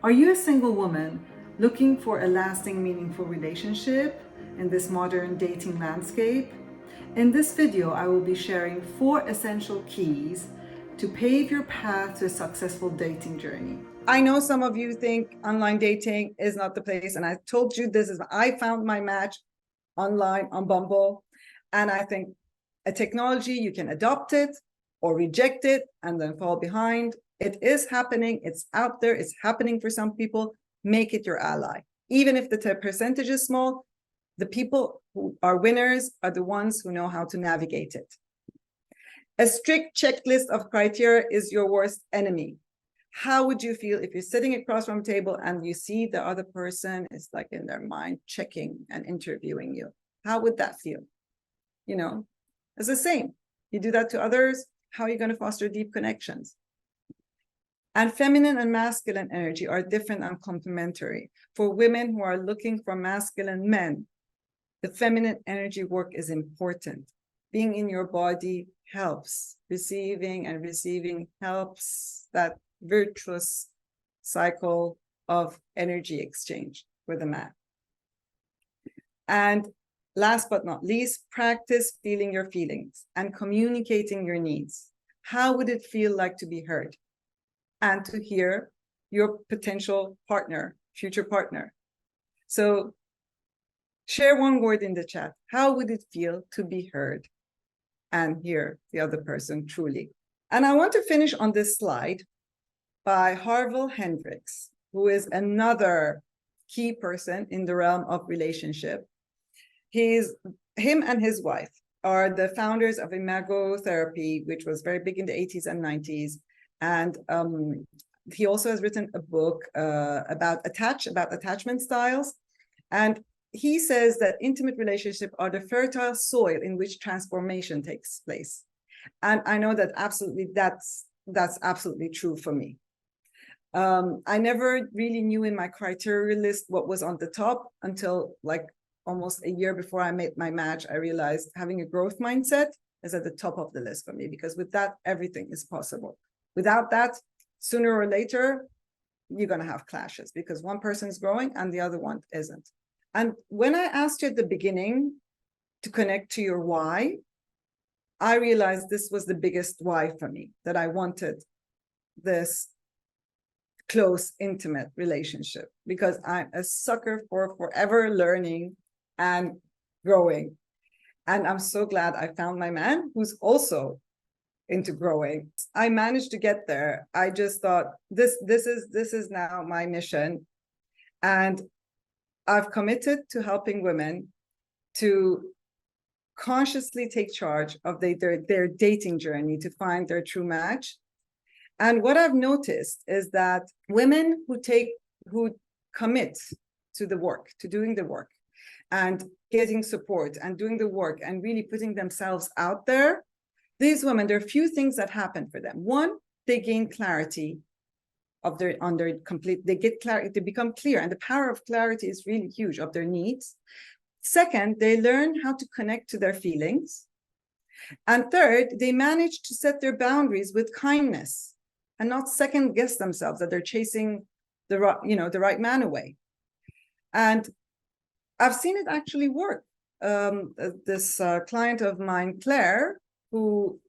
Are you a single woman looking for a lasting, meaningful relationship in this modern dating landscape? In this video, I will be sharing 4 essential keys to pave your path to a successful dating journey. I know some of you think online dating is not the place, and I told you I found my match online on Bumble, and I think a technology, you can adopt it or reject it and then fall behind. It is happening. It's out there. It's happening for some people. Make it your ally. Even if the percentage is small, the people who are winners are the ones who know how to navigate it. A strict checklist of criteria is your worst enemy. How would you feel if you're sitting across from a table and you see the other person is like in their mind checking and interviewing you? How would that feel? You know, it's the same. You do that to others. How are you going to foster deep connections? And feminine and masculine energy are different and complementary. For women who are looking for masculine men, the feminine energy work is important. Being in your body helps. Receiving and receiving helps that virtuous cycle of energy exchange with a man. And last but not least, practice feeling your feelings and communicating your needs. How would it feel like to be heard and to hear your potential partner, future partner? So share one word in the chat. How would it feel to be heard and hear the other person truly? And I want to finish on this slide by Harville Hendricks, who is another key person in the realm of relationship. Him and his wife are the founders of Imago Therapy, which was very big in the 80s and 90s. And he also has written a book about attachment styles. And he says that intimate relationships are the fertile soil in which transformation takes place. And I know that that's absolutely true for me. I never really knew in my criteria list what was on the top until like almost a year before I made my match. I realized having a growth mindset is at the top of the list for me, because with that, everything is possible. Without that, sooner or later, you're going to have clashes because one person is growing and the other one isn't. And when I asked you at the beginning to connect to your why, I realized this was the biggest why for me, that I wanted this close, intimate relationship, because I'm a sucker for forever learning and growing. And I'm so glad I found my man who's also into growing. I managed to get there. I just thought this is now my mission. And I've committed to helping women to consciously take charge of their dating journey to find their true match. And what I've noticed is that women who commit to the work, to doing the work and getting support and doing the work and really putting themselves out there, these women, there are a few things that happen for them. One, they gain clarity of they get clarity, they become clear. And the power of clarity is really huge, of their needs. Second, they learn how to connect to their feelings. And third, they manage to set their boundaries with kindness and not second guess themselves that they're chasing the right man away. And I've seen it actually work. This client of mine, Claire, who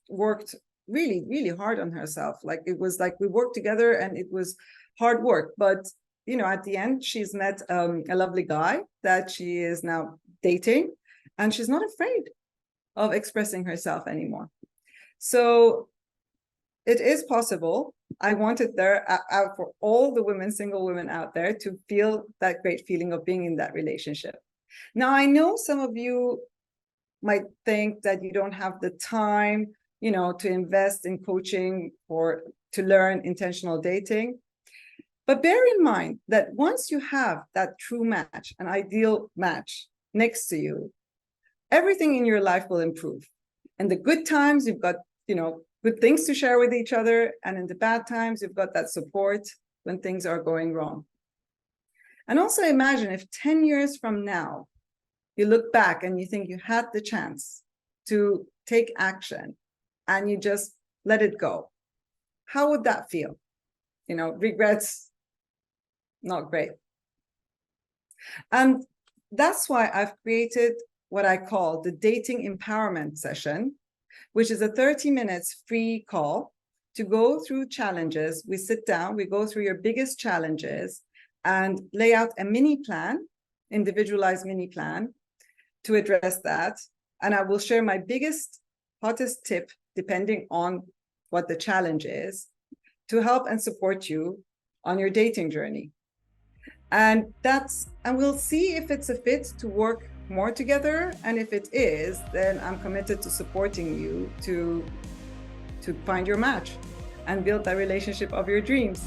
worked really, really hard on herself. Like it was like we worked together and it was hard work. But, at the end, she's met a lovely guy that she is now dating, and she's not afraid of expressing herself anymore. So it is possible. I want it there out for all the women, single women out there, to feel that great feeling of being in that relationship. Now, I know some of you might think that you don't have the time, to invest in coaching or to learn intentional dating. But bear in mind that once you have that true match, an ideal match next to you, everything in your life will improve. In the good times, you've got, good things to share with each other. And in the bad times, you've got that support when things are going wrong. And also imagine if 10 years from now, you look back and you think you had the chance to take action and you just let it go. How would that feel? Regrets not great. And that's why I've created what I call the dating empowerment session, which is a 30 minutes free call to go through challenges. We sit down, we go through your biggest challenges and lay out a mini plan, individualized mini plan to address that. And I will share my biggest, hottest tip, depending on what the challenge is, to help and support you on your dating journey. And we'll see if it's a fit to work more together. And if it is, then I'm committed to supporting you to find your match and build that relationship of your dreams.